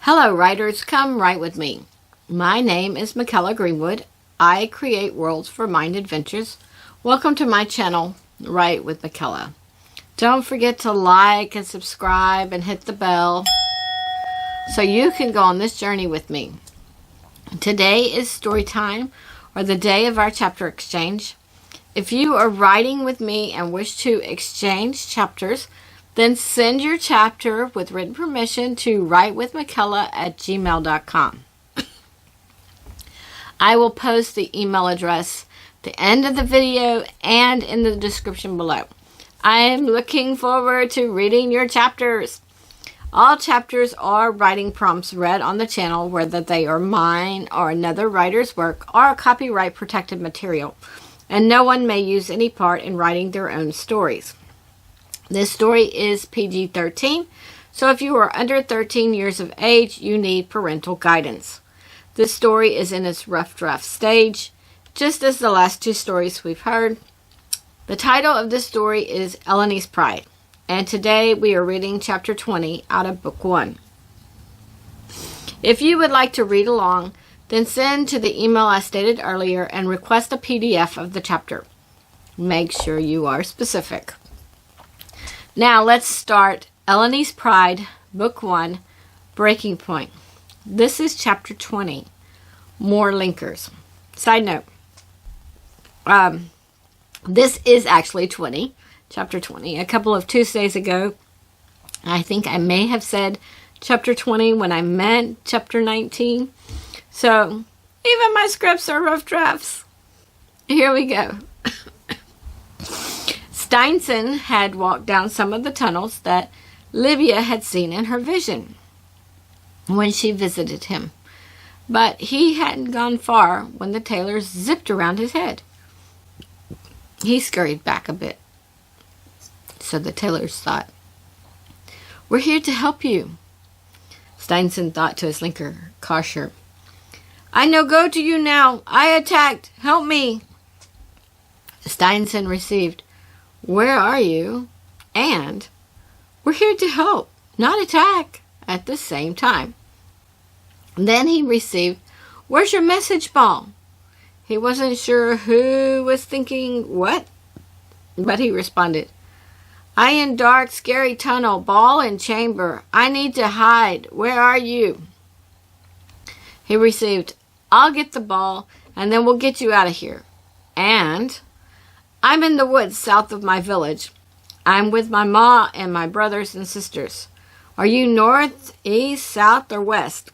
Hello writers, come write with me. My name is Michaela Greenwood. I create worlds for mind adventures. Welcome to my channel, Write with Michaela. Don't forget to like and subscribe and hit the bell so you can go on this journey with me. Today is story time, or the day of our chapter exchange. If you are writing with me and wish to exchange chapters, then send your chapter with written permission to writewithmichaela@gmail.com. I will post the email address at the end of the video and in the description below. I am looking forward to reading your chapters. All chapters are writing prompts read on the channel, whether they are mine or another writer's work or copyright protected material, and no one may use any part in writing their own stories. This story is PG-13, so if you are under 13 years of age, you need parental guidance. This story is in its rough draft stage, just as the last two stories we've heard. The title of this story is Ellon's Pride, and today we are reading Chapter 20 out of Book 1. If you would like to read along, then send to the email I stated earlier and request a PDF of the chapter. Make sure you are specific. Now let's start Ellon's Pride, Book 1, Breaking Point. This is Chapter 20, More Linkers. Side note, this is actually Chapter 20. A couple of Tuesdays ago, I think I may have said Chapter 20 when I meant Chapter 19. So, even my scripts are rough drafts. Here we go. Steinson had walked down some of the tunnels that Livia had seen in her vision when she visited him. But he hadn't gone far when the tailors zipped around his head. He scurried back a bit. So the tailors thought, "We're here to help you." Steinson thought to his linker, Kosher, "I no go to you now. I attacked. Help me." Steinson received, "Where are you?" and "We're here to help, not attack," at the same time. Then he received, "Where's your message ball?" He wasn't sure who was thinking what, but he responded, "I in dark, scary tunnel, ball and chamber. I need to hide. Where are you?" He received, "I'll get the ball, and then we'll get you out of here." And, "I'm in the woods south of my village. I'm with my ma and my brothers and sisters. Are you north, east, south, or west?"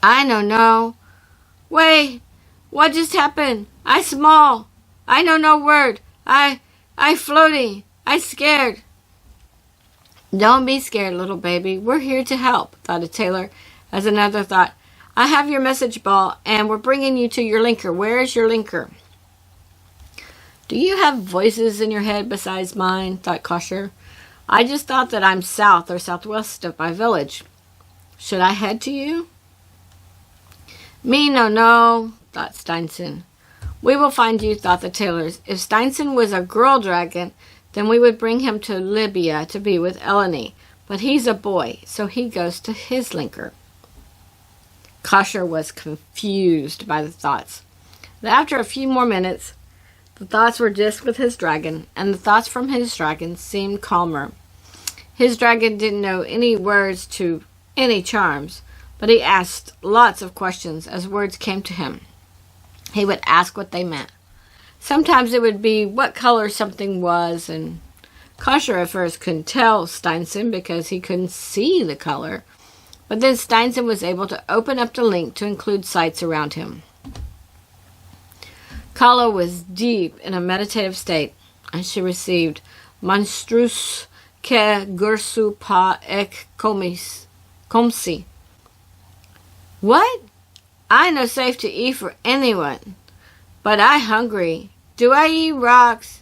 "I no know." "Wait, what just happened? I small. I know no word. I floating. I scared." "Don't be scared, little baby. We're here to help," thought a tailor, as another thought, "I have your message ball, and we're bringing you to your linker. Where is your linker?" "Do you have voices in your head besides mine?" thought Kosher. "I just thought that I'm south or southwest of my village. Should I head to you?" "Me no know," thought Steinson. "We will find you," thought the tailors. If Steinson was a girl dragon, then we would bring him to Libya to be with Ellon. But he's a boy, so he goes to his linker. Kosher was confused by the thoughts. But after a few more minutes, the thoughts were just with his dragon, and the thoughts from his dragon seemed calmer. His dragon didn't know any words to any charms, but he asked lots of questions as words came to him. He would ask what they meant. Sometimes it would be what color something was, and Kosher at first couldn't tell Steinson because he couldn't see the color. But then Steinson was able to open up the link to include sights around him. Kala was deep in a meditative state, and she received monstrous ke gursu pa ek komsi. "What? I no safe to eat for anyone, but I hungry. Do I eat rocks?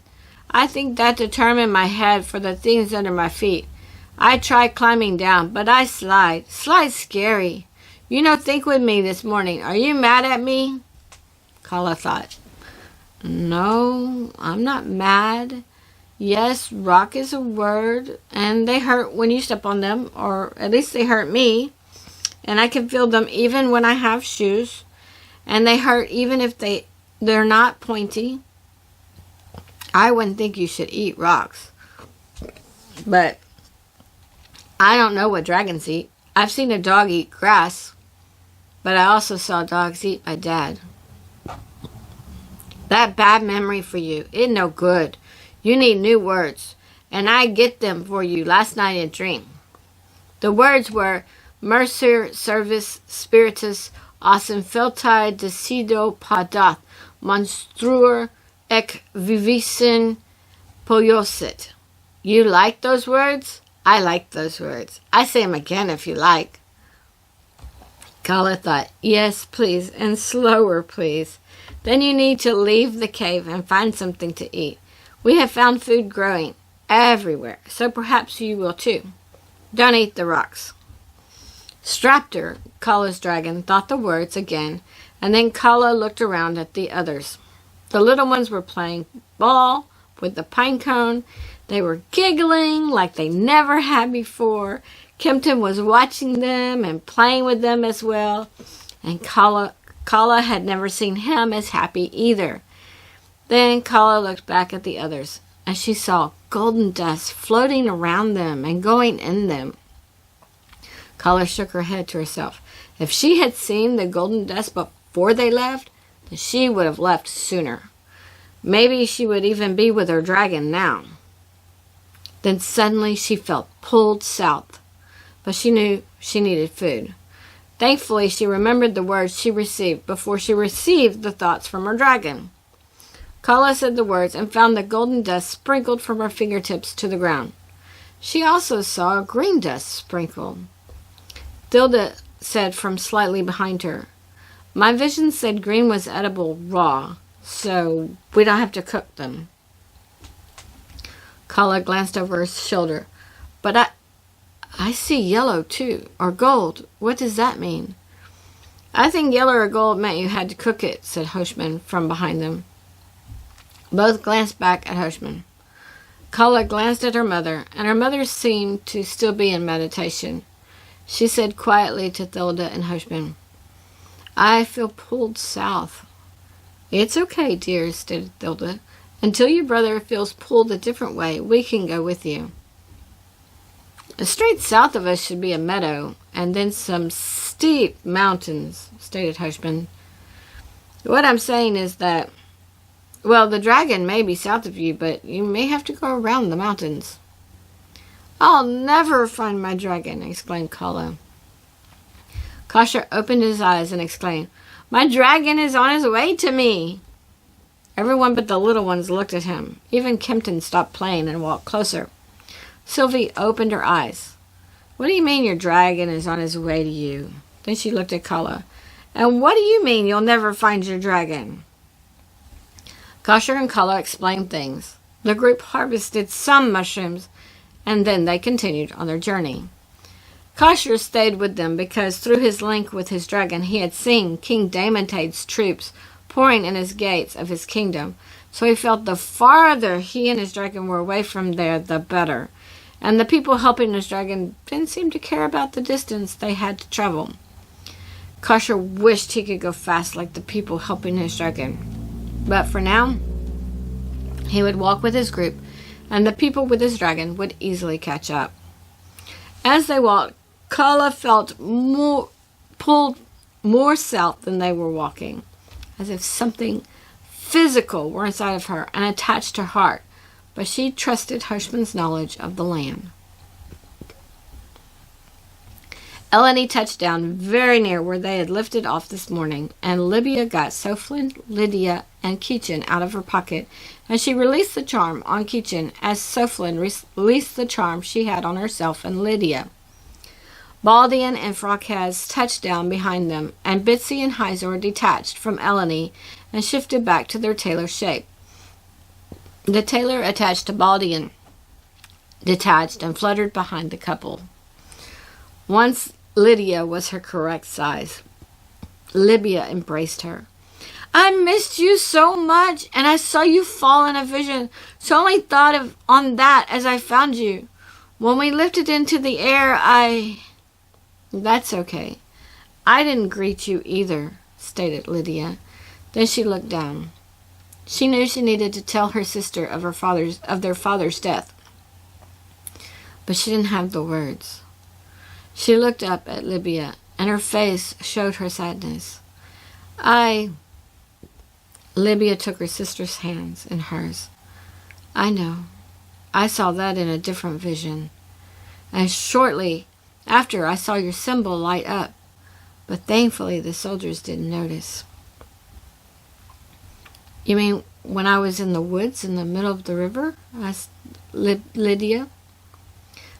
I think that determine my head for the things under my feet. I try climbing down, but I slide. Slide scary. You no think with me this morning. Are you mad at me?" Kala thought, "No, I'm not mad. Yes, rock is a word, and they hurt when you step on them, or at least they hurt me. and I can feel them even when I have shoes, and they hurt even if they're not pointy. I wouldn't think you should eat rocks, but I don't know what dragons eat. I've seen a dog eat grass, but I also saw dogs eat my dad. That bad memory for you, it no good. You need new words, and I get them for you last night in a dream. The words were Mercer Servis Spiritus Osem Feltai Decido Padat Monstruer Ec Vivisen Poiosit. You like those words? I like those words. I say them again if you like. Kala thought, yes, please, and slower, please. Then you need to leave the cave and find something to eat. We have found food growing everywhere, so perhaps you will too. Don't eat the rocks. Strapter, Kala's dragon, thought the words again, and then Kala looked around at the others. The little ones were playing ball with the pine cone. They were giggling like they never had before. Kempton was watching them and playing with them as well, and Kala had never seen him as happy either. Then Kala looked back at the others, and she saw golden dust floating around them and going in them. Kala shook her head to herself. If she had seen the golden dust before they left, then she would have left sooner. Maybe she would even be with her dragon now. Then suddenly she felt pulled south, but she knew she needed food. Thankfully, she remembered the words she received before she received the thoughts from her dragon. Kala said the words and found the golden dust sprinkled from her fingertips to the ground. She also saw green dust sprinkled. Thilda said from slightly behind her, my vision said green was edible raw, so we don't have to cook them. Kala glanced over her shoulder. But I see yellow too, or gold. What does that mean? I think yellow or gold meant you had to cook it, said Hoshman from behind them. Both glanced back at Hoshman. Kala glanced at her mother, and her mother seemed to still be in meditation. She said quietly to Thilda and Hoshman, I feel pulled south. It's okay, dear, stated Thilda. Until your brother feels pulled a different way, we can go with you. Straight south of us should be a meadow, and then some steep mountains, stated Hoshman. What I'm saying is that, well, the dragon may be south of you, but you may have to go around the mountains. I'll never find my dragon, exclaimed Kala. Kasha opened his eyes and exclaimed, my dragon is on his way to me. Everyone but the little ones looked at him. Even Kempton stopped playing and walked closer. Sylvie opened her eyes. What do you mean your dragon is on his way to you? Then she looked at Kala. And what do you mean you'll never find your dragon? Kasha and Kala explained things. The group harvested some mushrooms, and then they continued on their journey. Kasha stayed with them because through his link with his dragon he had seen King Damontade's troops pouring in his gates of his kingdom, so he felt the farther he and his dragon were away from there, the better. And the people helping his dragon didn't seem to care about the distance they had to travel. Kasha wished he could go fast like the people helping his dragon. But for now, he would walk with his group, and the people with his dragon would easily catch up. As they walked, Kala felt pulled more south than they were walking, as if something physical were inside of her and attached her heart, but she trusted Hoshman's knowledge of the land. Ellon touched down very near where they had lifted off this morning, and Libya got Soflin, Lydia, and Keechan out of her pocket, and she released the charm on Keechan as Soflin released the charm she had on herself and Lydia. Baldian and Frocaz touched down behind them, and Bitsy and Hyzor detached from Ellon and shifted back to their tailor shape. The tailor attached to Baldian detached and fluttered behind the couple. Once Lydia was her correct size, Libya embraced her. I missed you so much, and I saw you fall in a vision, so I only thought on that as I found you. When we lifted into the air, That's okay. I didn't greet you either, stated Lydia. Then she looked down. She knew she needed to tell her sister of their father's death, but she didn't have the words. She looked up at Libya, and her face showed her sadness. Libya took her sister's hands in hers. I know. I saw that in a different vision. And shortly after, I saw your symbol light up. But thankfully, the soldiers didn't notice. You mean when I was in the woods in the middle of the river? Asked Lydia.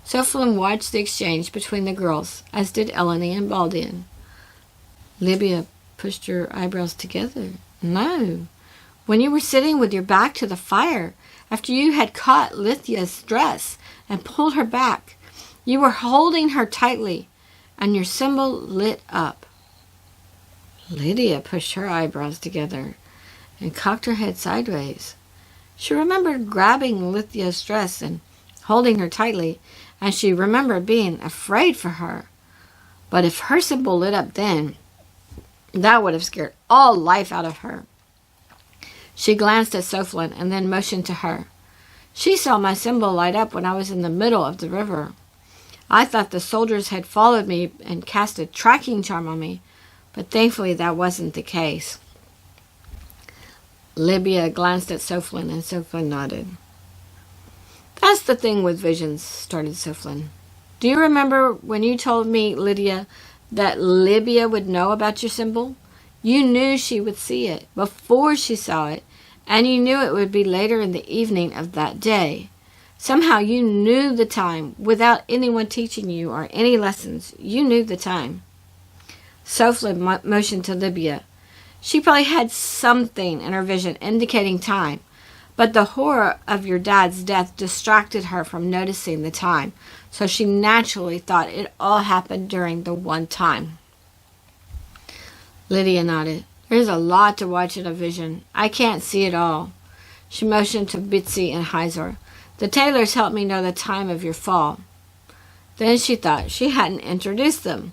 Sophlin watched the exchange between the girls, as did Ellon and Baldian. Libya pushed her eyebrows together. No. When you were sitting with your back to the fire, after you had caught Lithia's dress and pulled her back, you were holding her tightly, and your symbol lit up. Lydia pushed her eyebrows together and cocked her head sideways. She remembered grabbing Lithia's dress and holding her tightly, and she remembered being afraid for her. But if her symbol lit up then, that would have scared all life out of her. She glanced at Sophlin and then motioned to her. She saw my symbol light up when I was in the middle of the river. I thought the soldiers had followed me and cast a tracking charm on me, but thankfully that wasn't the case. Libya glanced at Sophlin, and Sophlin nodded. That's the thing with visions, started Sophlin. Do you remember when you told me, Lydia, that Libya would know about your symbol? You knew she would see it before she saw it, and you knew it would be later in the evening of that day. Somehow you knew the time without anyone teaching you or any lessons. You knew the time. Sophlin motioned to Libya. She probably had something in her vision indicating time, but the horror of your dad's death distracted her from noticing the time, so she naturally thought it all happened during the one time. Lydia nodded. There's a lot to watch in a vision. I can't see it all. She motioned to Bitsy and Hyzor. The tailors helped me know the time of your fall. Then she thought she hadn't introduced them.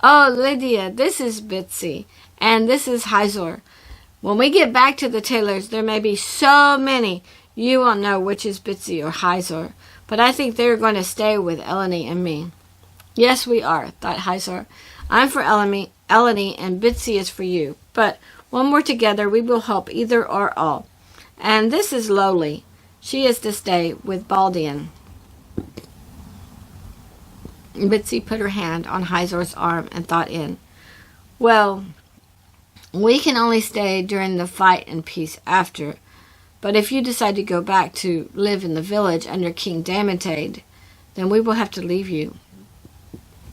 Oh, Lydia, this is Bitsy, and this is Hyzor. When we get back to the tailors, there may be so many you won't know which is Bitsy or Hyzor, but I think they're going to stay with Ellon and me. Yes, we are, thought Hyzor. I'm for Ellon, and Bitsy is for you. But when we're together, we will help either or all. And this is Lowly. She is to stay with Baldian. Bitsy put her hand on Hyzor's arm and thought in. Well, we can only stay during the fight and peace after. But if you decide to go back to live in the village under King Damantade, then we will have to leave you.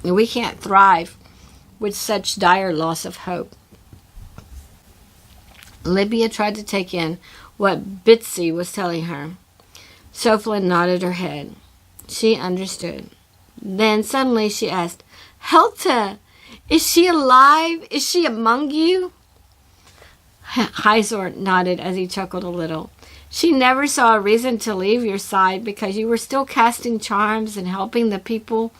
We can't thrive with such dire loss of hope. Libya tried to take in what Bitsy was telling her. Sophlin nodded her head. She understood. Then suddenly she asked, Helta, is she alive? Is she among you? Hyzor nodded as he chuckled a little. She never saw a reason to leave your side because you were still casting charms and helping the people,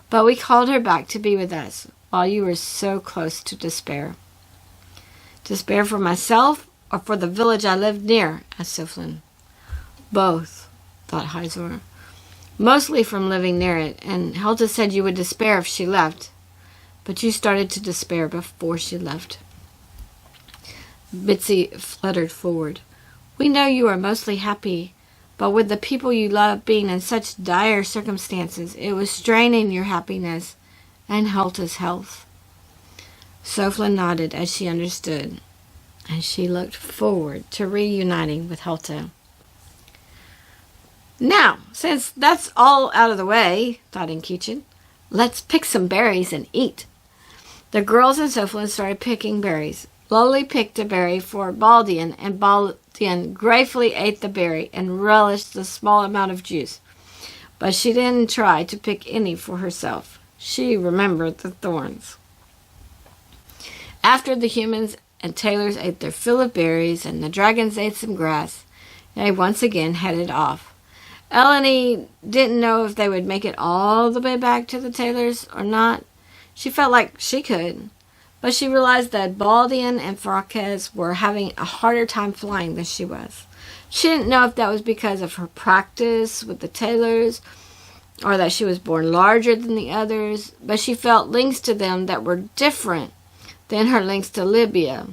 but we called her back to be with us while you were so close to despair. Despair for myself or for the village I lived near? Asked Sophlin. Both, thought Hyzor. Mostly from living near it, and Helta said you would despair if she left, but you started to despair before she left. Bitsy fluttered forward. We know you are mostly happy, but with the people you love being in such dire circumstances, it was straining your happiness and Helta's health. Sophlin nodded as she understood, and she looked forward to reuniting with Helta. Now, since that's all out of the way, thought Inkichin, let's pick some berries and eat. The girls and Sophlin started picking berries. Lowly picked a berry for Baldian, and Baldian gratefully ate the berry and relished the small amount of juice. But she didn't try to pick any for herself. She remembered the thorns. After the humans and tailors ate their fill of berries and the dragons ate some grass, they once again headed off. Ellon didn't know if they would make it all the way back to the tailors or not. She felt like she could. But she realized that Baldian and Fracas were having a harder time flying than she was. She didn't know if that was because of her practice with the tailors or that she was born larger than the others, but she felt links to them that were different than her links to Libya,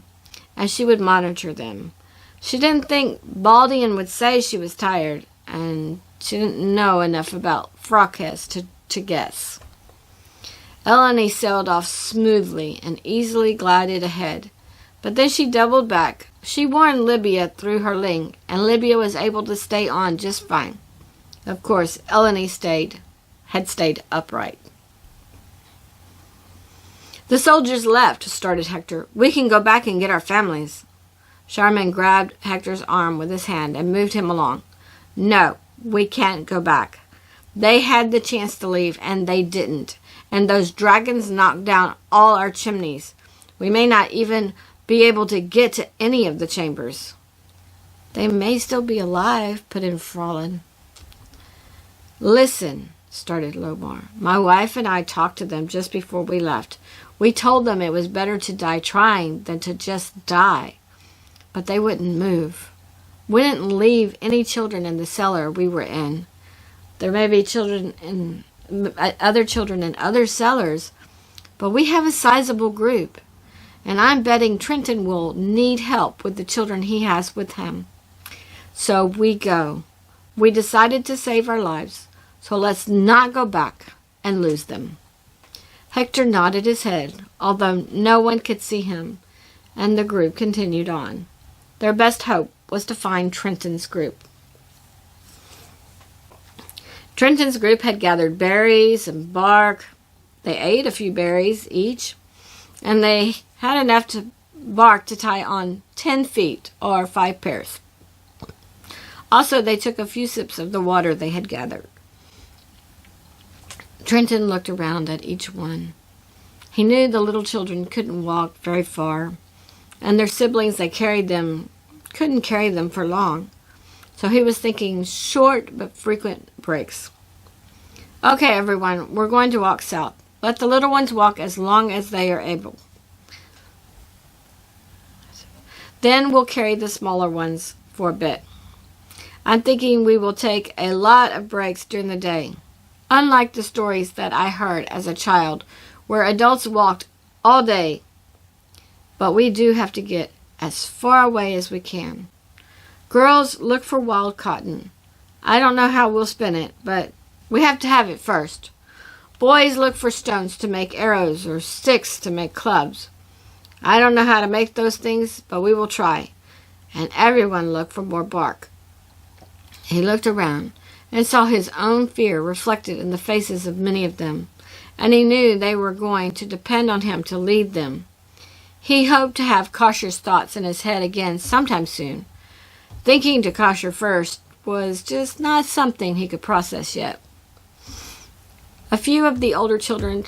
and she would monitor them. She didn't think Baldian would say she was tired, and she didn't know enough about Fracas to guess. Ellon sailed off smoothly and easily glided ahead, but then she doubled back. She warned Libya through her link, and Libya was able to stay on just fine. Of course, Ellon had stayed upright. "The soldiers left," started Hector. "We can go back and get our families." Charmin grabbed Hector's arm with his hand and moved him along. "No, we can't go back. They had the chance to leave, and they didn't. And those dragons knocked down all our chimneys. We may not even be able to get to any of the chambers." "They may still be alive," put in Frolin. "Listen," started Lomar. "My wife and I talked to them just before we left. We told them it was better to die trying than to just die. But they wouldn't move. We didn't leave any children in the cellar we were in. There may be other children in other cellars, but we have a sizable group, and I'm betting Trenton will need help with the children he has with him. So we go. We decided to save our lives, so let's not go back and lose them." Hector nodded his head, although no one could see him, and the group continued on. Their best hope was to find Trenton's group. Trenton's group had gathered berries and bark. They ate a few berries each, and they had enough bark to tie on 10 feet or 5 pairs. Also, they took a few sips of the water they had gathered. Trenton looked around at each one. He knew the little children couldn't walk very far, and their siblings that carried them couldn't carry them for long. So he was thinking short but frequent breaks. "Okay, everyone, we're going to walk south. Let the little ones walk as long as they are able. Then we'll carry the smaller ones for a bit. I'm thinking we will take a lot of breaks during the day. Unlike the stories that I heard as a child, where adults walked all day. But we do have to get as far away as we can. Girls, look for wild cotton. I don't know how we'll spin it, but we have to have it first. Boys, look for stones to make arrows or sticks to make clubs. I don't know how to make those things, but we will try. And everyone look for more bark." He looked around and saw his own fear reflected in the faces of many of them, and he knew they were going to depend on him to lead them. He hoped to have Kosher's thoughts in his head again sometime soon. Thinking to Kosher first was just not something he could process yet. A few of the older children,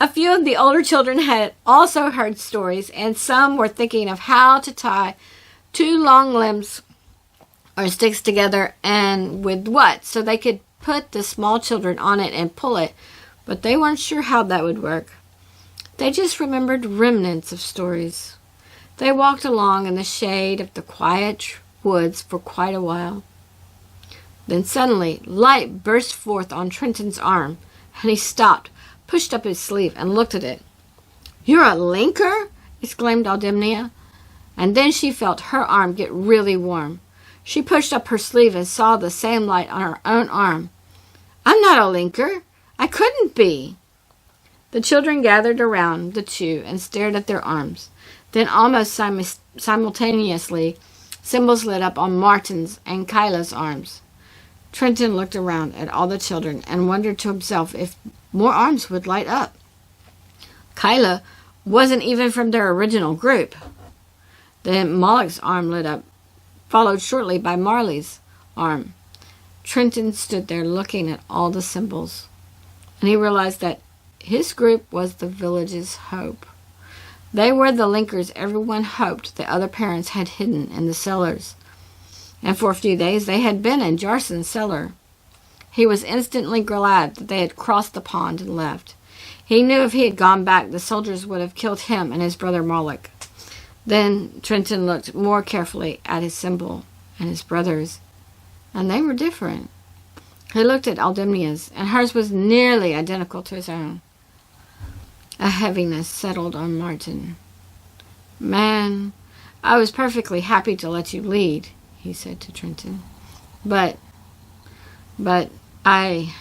A few of the older children had also heard stories, and some were thinking of how to tie 2 long limbs or sticks together and with what, so they could put the small children on it and pull it, but they weren't sure how that would work. They just remembered remnants of stories. They walked along in the shade of the quiet woods for quite a while. Then suddenly, light burst forth on Trenton's arm, and he stopped, pushed up his sleeve, and looked at it. "You're a linker?" exclaimed Aldemnia. And then she felt her arm get really warm. She pushed up her sleeve and saw the same light on her own arm. "I'm not a linker. I couldn't be." The children gathered around the 2 and stared at their arms. Then almost simultaneously, symbols lit up on Martin's and Kyla's arms. Trenton looked around at all the children and wondered to himself if more arms would light up. Kyla wasn't even from their original group. Then Moloch's arm lit up, followed shortly by Marley's arm. Trenton stood there looking at all the symbols, and he realized that his group was the village's hope. They were the linkers everyone hoped the other parents had hidden in the cellars. and for a few days they had been in Jarson's cellar. He was instantly glad that they had crossed the pond and left. He knew if he had gone back, the soldiers would have killed him and his brother Moloch. Then Trenton looked more carefully at his symbol and his brother's, and they were different. He looked at Aldemnia's, and hers was nearly identical to his own. A heaviness settled on Martin. "Man, I was perfectly happy to let you lead," he said to Trenton. But I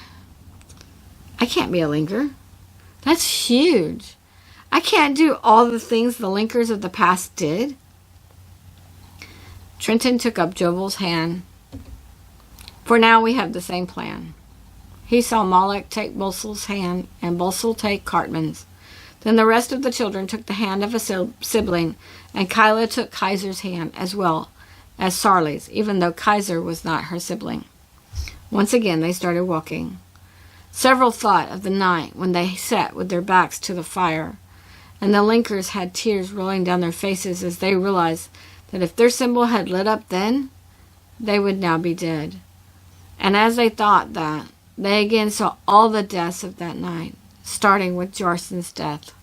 can't be a linker. That's huge. I can't do all the things the linkers of the past did." Trenton took up Jovel's hand. "For now we have the same plan." He saw Moloch take Bulsel's hand and Bulsel take Cartman's. Then the rest of the children took the hand of a sibling, and Kyla took Kaiser's hand as well as Sarli's, even though Kaiser was not her sibling. Once again they started walking. Several thought of the night when they sat with their backs to the fire, and the linkers had tears rolling down their faces as they realized that if their symbol had lit up then, they would now be dead. And as they thought that, they again saw all the deaths of that night, starting with Jarson's death.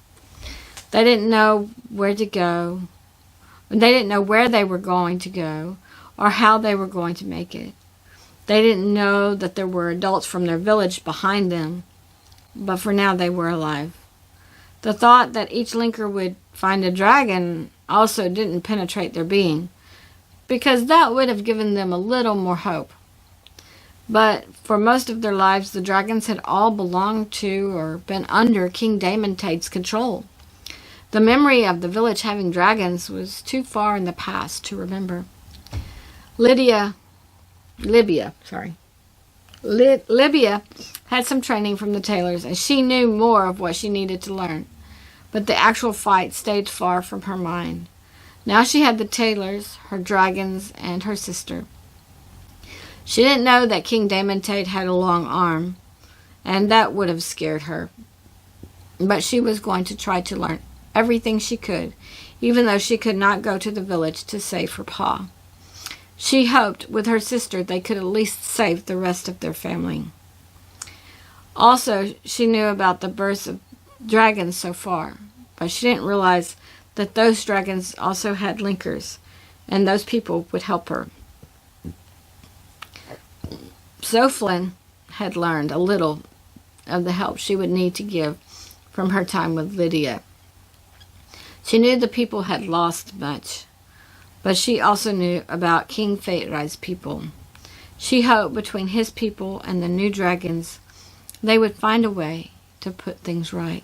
They didn't know where to go. They didn't know where they were going to go or how they were going to make it. They didn't know that there were adults from their village behind them, but for now they were alive. The thought that each linker would find a dragon also didn't penetrate their being, because that would have given them a little more hope. But for most of their lives, the dragons had all belonged to or been under King Damontade's control. The memory of the village having dragons was too far in the past to remember. Libya had some training from the tailors, and she knew more of what she needed to learn. But the actual fight stayed far from her mind. Now she had the tailors, her dragons, and her sister. She didn't know that King Damontade had a long arm, and that would have scared her. But she was going to try to learn everything she could, even though she could not go to the village to save her pa. She hoped with her sister they could at least save the rest of their family. Also, she knew about the births of dragons so far, but she didn't realize that those dragons also had linkers, and those people would help her. So Flynn had learned a little of the help she would need to give from her time with Lydia. She knew the people had lost much, but she also knew about King Faterai's people. She hoped between his people and the new dragons, they would find a way to put things right.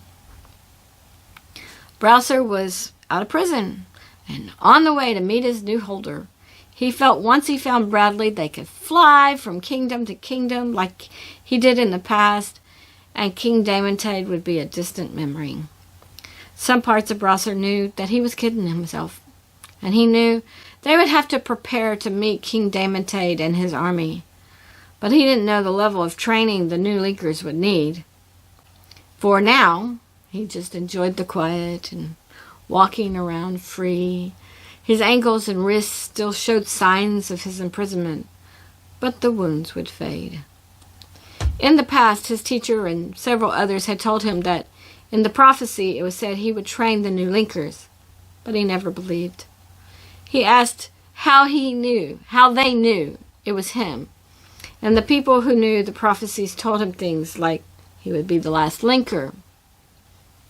Browser was out of prison and on the way to meet his new holder. He felt once he found Bradley, they could fly from kingdom to kingdom like he did in the past, and King Damontade would be a distant memory. Some parts of Browser knew that he was kidding himself, and he knew they would have to prepare to meet King Damontade and his army. But he didn't know the level of training the new linkers would need. For now, he just enjoyed the quiet and walking around free. His ankles and wrists still showed signs of his imprisonment, but the wounds would fade. In the past, his teacher and several others had told him that in the prophecy it was said he would train the new linkers, but he never believed. He asked how they knew it was him, and the people who knew the prophecies told him things like he would be the last linker.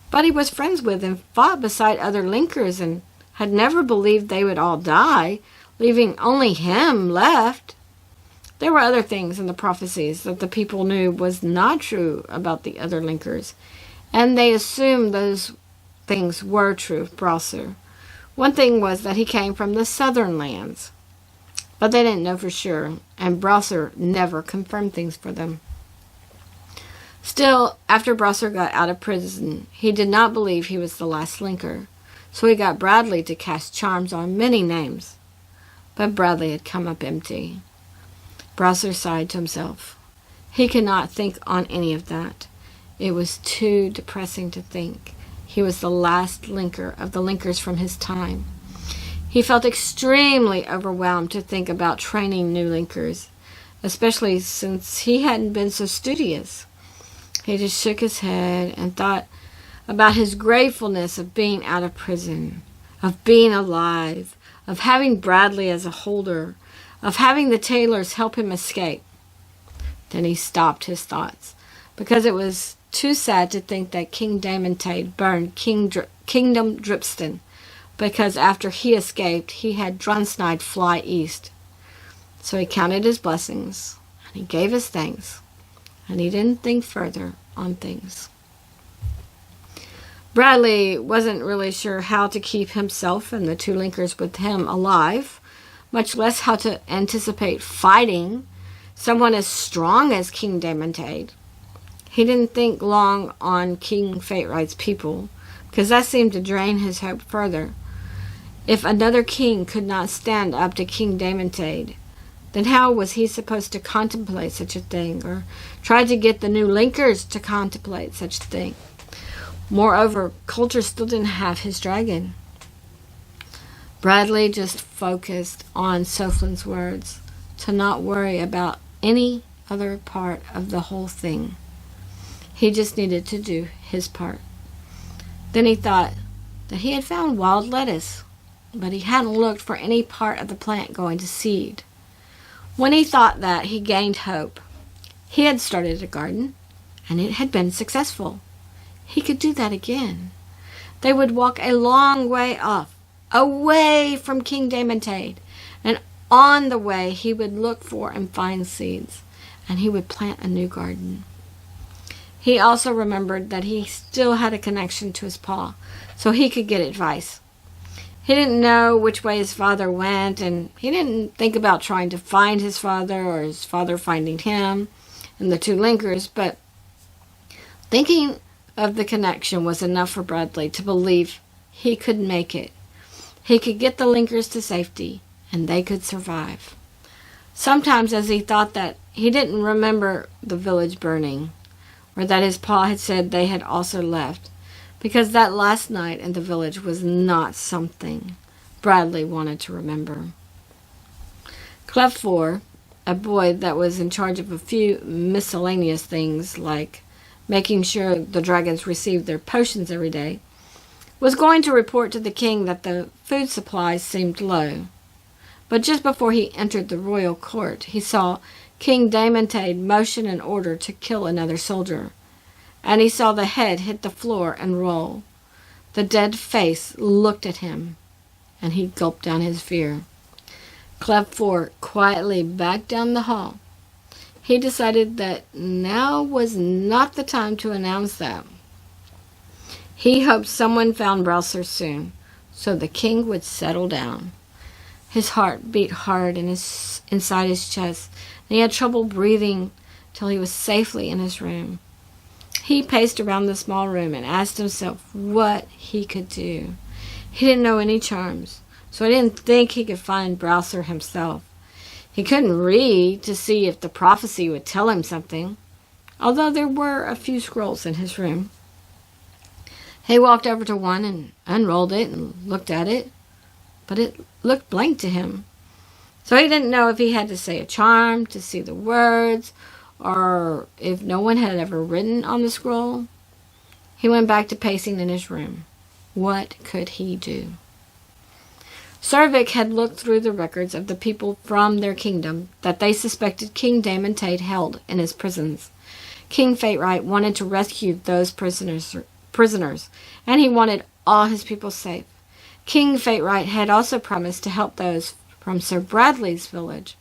But he was friends with and fought beside other linkers and had never believed they would all die, leaving only him left. There were other things in the prophecies that the people knew was not true about the other linkers, and they assumed those things were true of Browser. One thing was that he came from the southern lands, but they didn't know for sure, and Browser never confirmed things for them. Still, after Browser got out of prison, he did not believe he was the last linker, so he got Bradley to cast charms on many names. But Bradley had come up empty. Browser sighed to himself. He could not think on any of that. It was too depressing to think he was the last linker of the linkers from his time. He felt extremely overwhelmed to think about training new linkers, especially since he hadn't been so studious. He just shook his head and thought about his gratefulness of being out of prison, of being alive, of having Bradley as a holder, of having the Taylors help him escape. Then he stopped his thoughts, because it was too sad to think that King Damantade burned Kingdom Dripston, because after he escaped, he had Drunsnide fly east. So he counted his blessings, and he gave his thanks, and he didn't think further on things. Bradley wasn't really sure how to keep himself and the two linkers with him alive, much less how to anticipate fighting someone as strong as King Damantade. He didn't think long on King Fateright's people, because that seemed to drain his hope further. If another king could not stand up to King Damantade, then how was he supposed to contemplate such a thing, or try to get the new linkers to contemplate such a thing? Moreover, Coulter still didn't have his dragon. Bradley just focused on Soflin's words, to not worry about any other part of the whole thing. He just needed to do his part. Then he thought that he had found wild lettuce, but he hadn't looked for any part of the plant going to seed. When he thought that, he gained hope. He had started a garden, and it had been successful. He could do that again. They would walk a long way off, away from King Damantade, and on the way he would look for and find seeds, and he would plant a new garden. He also remembered that he still had a connection to his pa, so he could get advice. He didn't know which way his father went, and he didn't think about trying to find his father or his father finding him and the two linkers, but thinking of the connection was enough for Bradley to believe he could make it. He could get the linkers to safety, and they could survive. Sometimes as he thought that, he didn't remember the village burning, or that his pa had said they had also left, because that last night in the village was not something Bradley wanted to remember. Clef 4, a boy that was in charge of a few miscellaneous things like making sure the dragons received their potions every day, was going to report to the king that the food supplies seemed low. But just before he entered the royal court, he saw King Damantade motion an order to kill another soldier, and he saw the head hit the floor and roll. The dead face looked at him, and he gulped down his fear. Clef 4 quietly backed down the hall. He decided that now was not the time to announce that. He hoped someone found Browser soon, so the king would settle down. His heart beat hard inside his chest, and he had trouble breathing till he was safely in his room. He paced around the small room and asked himself what he could do. He didn't know any charms, so he didn't think he could find Browser himself. He couldn't read to see if the prophecy would tell him something, although there were a few scrolls in his room. He walked over to one and unrolled it and looked at it, but it looked blank to him. So he didn't know if he had to say a charm to see the words, or if no one had ever written on the scroll. He went back to pacing in his room. What could he do? Sarvik had looked through the records of the people from their kingdom that they suspected King Damantade held in his prisons. King Fateright wanted to rescue those prisoners, and he wanted all his people safe. King Fateright had also promised to help those from Sir Bradley's village,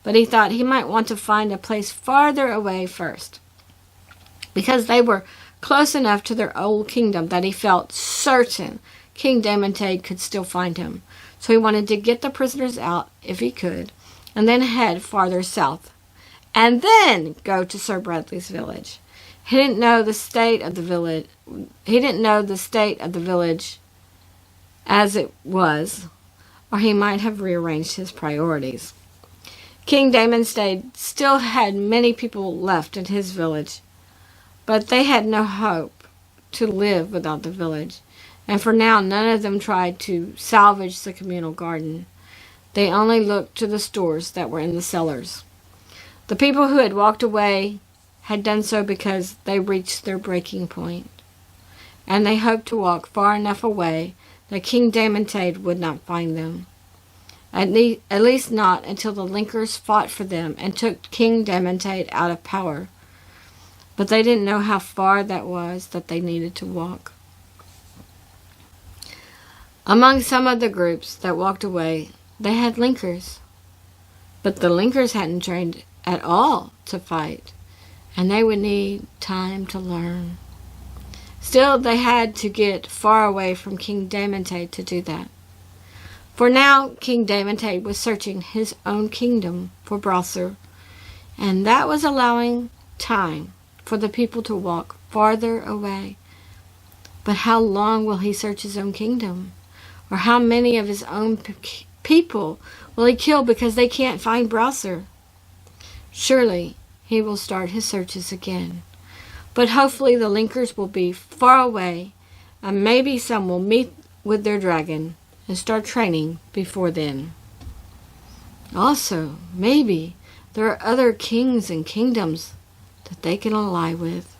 but he thought he might want to find a place farther away first, because they were close enough to their old kingdom that he felt certain King Damantade could still find him. So he wanted to get the prisoners out, if he could, and then head farther south, and then go to Sir Bradley's village. He didn't know the state of the village. He didn't know the state of the village as it was, or he might have rearranged his priorities. King Damantade still had many people left in his village, but they had no hope to live without the village, and for now none of them tried to salvage the communal garden. They only looked to the stores that were in the cellars. The people who had walked away had done so because they reached their breaking point, and they hoped to walk far enough away that King Damantade would not find them. At least not until the Linkers fought for them and took King Damantade out of power. But they didn't know how far that was that they needed to walk. Among some of the groups that walked away, they had Linkers. But the Linkers hadn't trained at all to fight, and they would need time to learn. Still, they had to get far away from King Damantade to do that. For now, King Damantade was searching his own kingdom for Browser, and that was allowing time for the people to walk farther away. But how long will he search his own kingdom? Or how many of his own people will he kill because they can't find Browser? Surely he will start his searches again. But hopefully the Linkers will be far away, and maybe some will meet with their dragon and start training before then. Also, maybe there are other kings and kingdoms that they can ally with.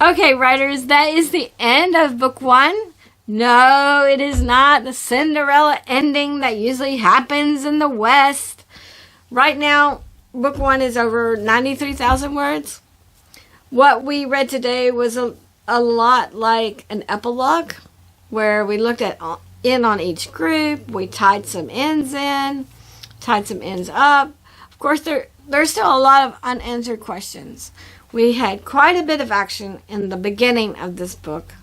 Okay, writers, that is the end of book 1. No, it is not the Cinderella ending that usually happens in the West. Right now, book 1 is over 93,000 words. What we read today was a lot like an epilogue, where we looked in on each group. We tied some ends in, tied some ends up. Of course, there's still a lot of unanswered questions. We had quite a bit of action in the beginning of this book,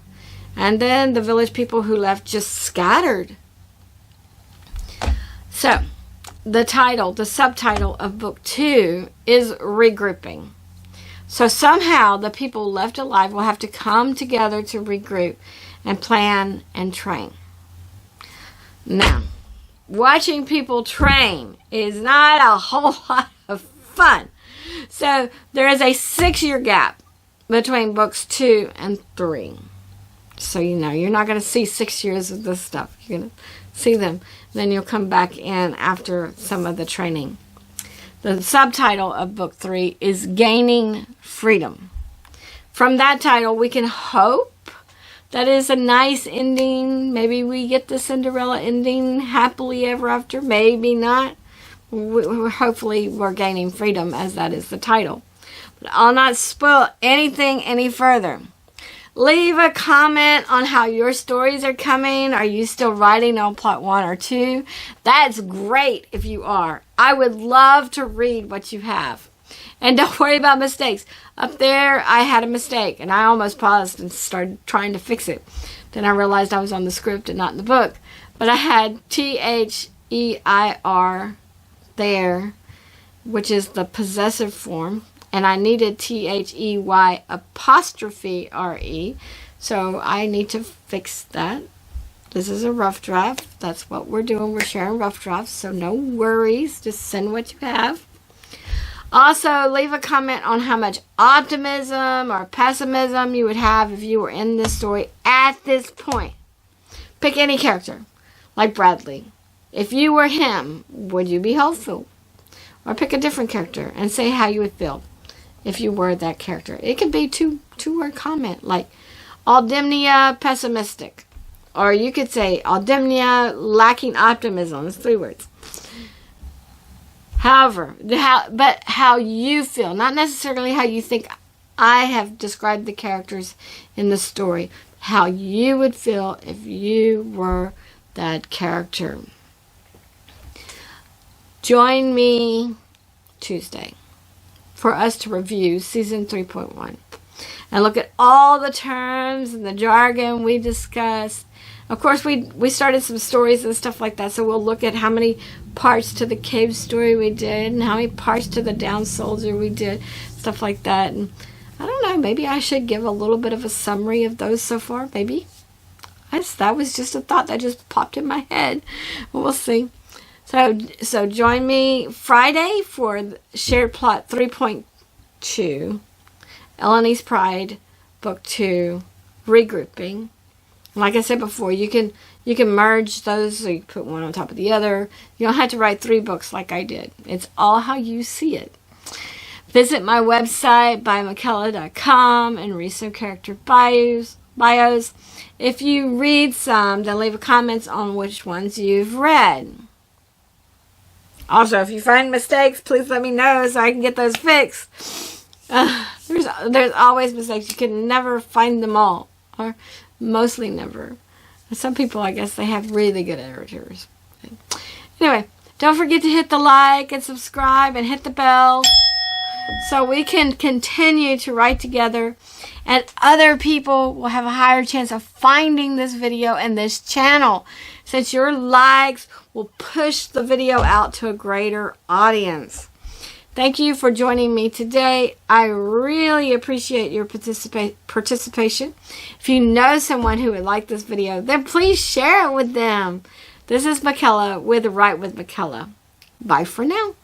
and then the village people who left just scattered. So, the subtitle of book 2 is Regrouping. So somehow the people left alive will have to come together to regroup and plan and train. Now, watching people train is not a whole lot of fun. So there is a 6-year gap between books 2 and 3. So you know, you're not going to see 6 years of this stuff. You're going to see them. Then you'll come back in after some of the training. The subtitle of book 3 is Gaining Freedom. From that title, we can hope that is a nice ending. Maybe we get the Cinderella ending, happily ever after. Maybe not. Hopefully we're gaining freedom, as that is the title. But I'll not spoil anything any further. Leave a comment on how your stories are coming. Are you still writing on plot 1 or 2? That's great if you are. I would love to read what you have. And don't worry about mistakes. Up there, I had a mistake, and I almost paused and started trying to fix it. Then I realized I was on the script and not in the book. But I had T-H-E-I-R there, which is the possessive form. And I needed T-H-E-Y apostrophe R-E. So I need to fix that. This is a rough draft. That's what we're doing. We're sharing rough drafts. So no worries. Just send what you have. Also, leave a comment on how much optimism or pessimism you would have if you were in this story at this point. Pick any character, like Bradley. If you were him, would you be hopeful? Or pick a different character and say how you would feel if you were that character. It could be two-word comment, like Aldemnia pessimistic. Or you could say Aldemnia lacking optimism. It's 3 words. However, how you feel, not necessarily how you think I have described the characters in the story. How you would feel if you were that character. Join me Tuesday for us to review season 3.1 and look at all the terms and the jargon we discussed. Of course, we started some stories and stuff like that, so we'll look at how many parts to the cave story we did and how many parts to the down soldier we did, stuff like that. And I don't know, maybe I should give a little bit of a summary of those so far, maybe. That was just a thought that just popped in my head. We'll see. So join me Friday for Shared Plot 3.2, Ellen's Pride, Book 2, regrouping. Like I said before, you can merge those, so you can put one on top of the other. You don't have to write 3 books like I did. It's all how you see it. Visit my website, bymckella.com, and read some character bios. If you read some, then leave a comment on which ones you've read. Also, if you find mistakes, please let me know so I can get those fixed. There's always mistakes. You can never find them all, or mostly never. Some people, I guess, they have really good editors. Anyway, don't forget to hit the like and subscribe and hit the bell so we can continue to write together, and other people will have a higher chance of finding this video and this channel, since your likes will push the video out to a greater audience. Thank you for joining me today. I really appreciate your participation. If you know someone who would like this video, then please share it with them. This is Mckella with Write with Mckella. Bye for now.